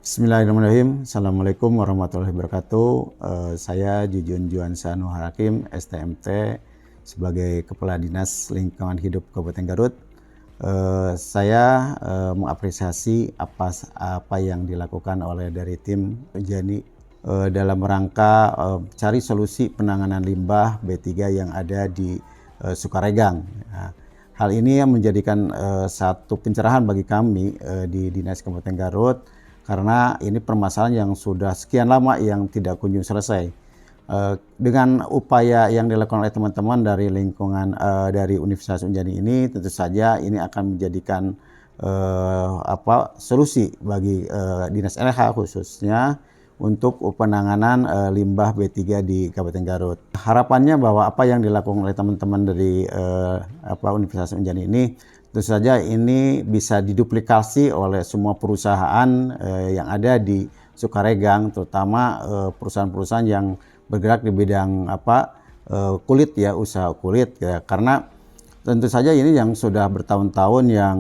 Bismillahirrahmanirrahim. Assalamualaikum warahmatullahi wabarakatuh. Saya Jujun Juansa Nuhar Hakim, STMT, sebagai Kepala Dinas Lingkungan Hidup Kabupaten Garut. Saya mengapresiasi apa yang dilakukan oleh dari tim Unjani dalam rangka cari solusi penanganan limbah B3 yang ada di Sukaregang. Nah, hal ini yang menjadikan satu pencerahan bagi kami di Dinas Kabupaten Garut, karena ini permasalahan yang sudah sekian lama yang tidak kunjung selesai. Dengan upaya yang dilakukan oleh teman-teman dari lingkungan dari Universitas Unjani ini, tentu saja ini akan menjadikan solusi bagi Dinas LH khususnya untuk penanganan limbah B3 di Kabupaten Garut. Harapannya bahwa apa yang dilakukan oleh teman-teman dari Universitas Unjani ini tentu saja ini bisa diduplikasi oleh semua perusahaan yang ada di Sukaregang, terutama perusahaan-perusahaan yang bergerak di bidang kulit ya, usaha kulit ya. Karena tentu saja ini yang sudah bertahun-tahun yang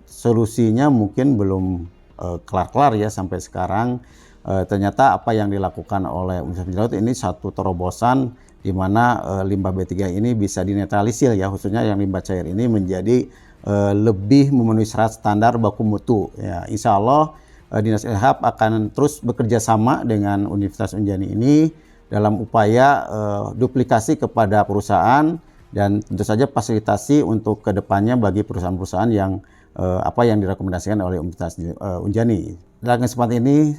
solusinya mungkin belum kelar-kelar ya sampai sekarang. Ternyata apa yang dilakukan oleh Universitas Garut ini satu terobosan di mana limbah B3 ini bisa dinetralisir ya, khususnya yang limbah cair ini menjadi lebih memenuhi syarat standar baku mutu ya. Insya Allah Dinas LH akan terus bekerja sama dengan Universitas Unjani ini dalam upaya duplikasi kepada perusahaan dan tentu saja fasilitasi untuk kedepannya bagi perusahaan-perusahaan yang yang direkomendasikan oleh Universitas Unjani. Dalam kesempatan ini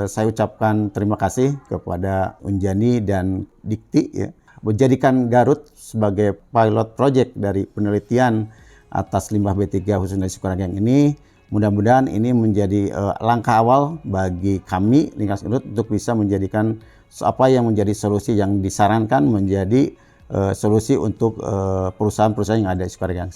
saya ucapkan terima kasih kepada Unjani dan Dikti ya, menjadikan Garut sebagai pilot project dari penelitian atas limbah B3 khususnya di Sukaregang ini. Mudah-mudahan ini menjadi langkah awal bagi kami Linkas Garut untuk bisa menjadikan apa yang menjadi solusi yang disarankan menjadi solusi untuk perusahaan-perusahaan yang ada di Sukaregang.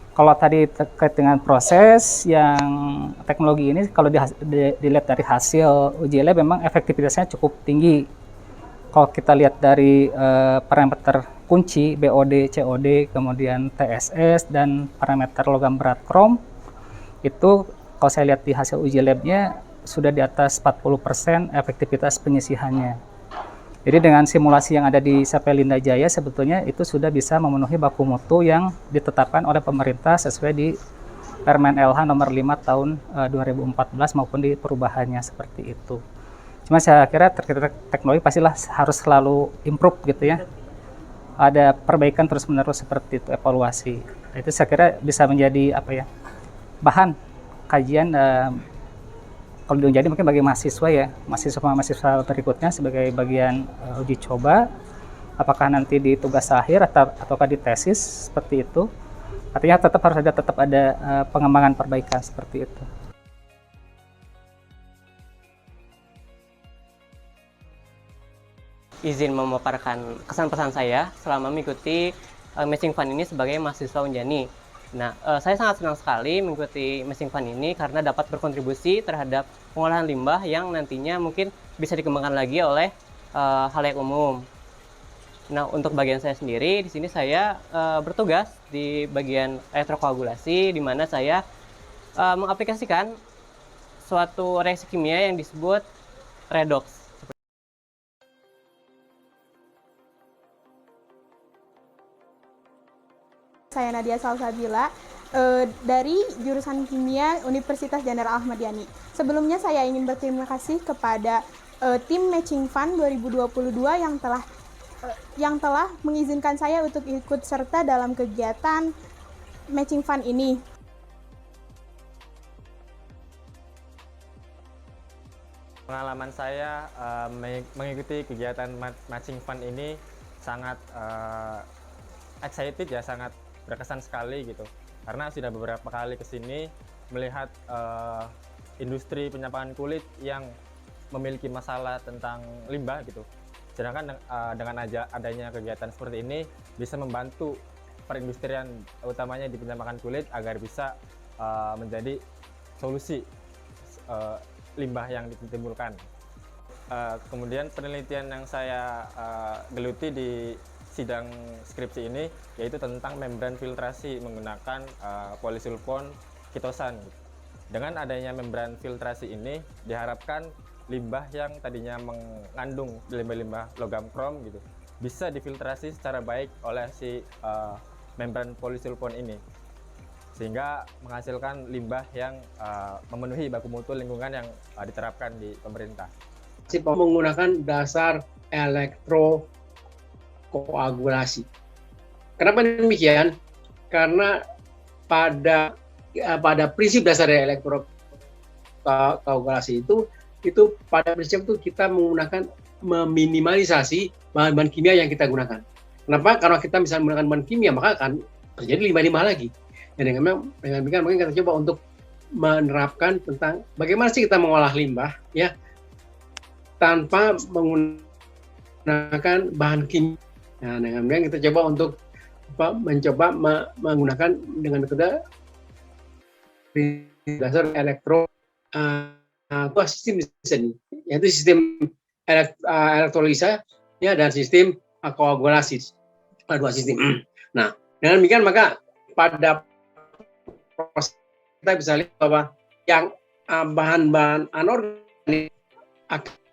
Kalau tadi terkait dengan proses yang teknologi ini, kalau dilihat dari hasil uji lab memang efektivitasnya cukup tinggi. Kalau kita lihat dari parameter kunci BOD, COD, kemudian TSS dan parameter logam berat krom, itu kalau saya lihat di hasil uji labnya sudah di atas 40% efektivitas penyisihannya. Jadi dengan simulasi yang ada di Sapelinda Jaya sebetulnya itu sudah bisa memenuhi baku mutu yang ditetapkan oleh pemerintah sesuai di Permen LH nomor 5 tahun 2014 maupun di perubahannya seperti itu. Cuma saya kira terkait teknologi pastilah harus selalu improve gitu ya. Ada perbaikan terus-menerus seperti itu, evaluasi. Itu saya kira bisa menjadi bahan kajian kalau jadi mungkin bagi mahasiswa ya, mahasiswa berikutnya sebagai bagian uji coba, apakah nanti di tugas akhir ataukah di tesis seperti itu. Artinya tetap ada pengembangan perbaikan seperti itu. Izin memaparkan kesan pesan saya selama mengikuti Matching Fund ini sebagai mahasiswa Unjani. Nah, saya sangat senang sekali mengikuti Matching Fund ini karena dapat berkontribusi terhadap pengolahan limbah yang nantinya mungkin bisa dikembangkan lagi oleh khalayak umum. Nah, untuk bagian saya sendiri, di sini saya bertugas di bagian elektrokoagulasi, di mana saya mengaplikasikan suatu reaksi kimia yang disebut redox. Saya Nadia Salsabila dari jurusan Kimia Universitas Jenderal Ahmad Yani. Sebelumnya saya ingin berterima kasih kepada tim Matching Fund 2022 yang telah mengizinkan saya untuk ikut serta dalam kegiatan Matching Fund ini. Pengalaman saya mengikuti kegiatan Matching Fund ini sangat excited ya, sangat berkesan sekali gitu, karena sudah beberapa kali kesini melihat industri penyampaian kulit yang memiliki masalah tentang limbah gitu. Sedangkan dengan adanya kegiatan seperti ini bisa membantu perindustrian utamanya di penyampaian kulit agar bisa menjadi solusi limbah yang ditimbulkan. Kemudian penelitian yang saya geluti di sidang skripsi ini yaitu tentang membran filtrasi menggunakan polisulfon kitosan. Dengan adanya membran filtrasi ini diharapkan limbah yang tadinya mengandung limbah-limbah logam krom gitu bisa difiltrasi secara baik oleh si membran polisulfon ini, sehingga menghasilkan limbah yang memenuhi baku mutu lingkungan yang diterapkan di pemerintah. Menggunakan dasar elektrokoagulasi. Kenapa demikian? Karena pada prinsip dasar elektrokoagulasi itu pada prinsip itu kita menggunakan meminimalisasi bahan-bahan kimia yang kita gunakan. Kenapa? Karena kita misalnya menggunakan bahan kimia maka akan terjadi limbah-limbah lagi. Dan dengan demikian mungkin kita coba untuk menerapkan tentang bagaimana sih kita mengolah limbah ya tanpa menggunakan bahan kimia. Nah, dengan demikian kita coba untuk mencoba menggunakan dengan metode dasar sistem yaitu sistem elektrolisa ya dan sistem koagulasi, dua sistem. Nah, dengan demikian maka pada proses kita bisa lihat bahwa yang bahan-bahan anorganik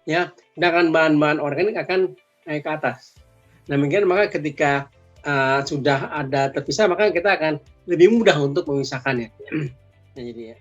ya, sedangkan bahan-bahan organik akan naik ke atas. Nah, demikian maka ketika sudah ada terpisah maka kita akan lebih mudah untuk memisahkannya. Nah, jadi ya.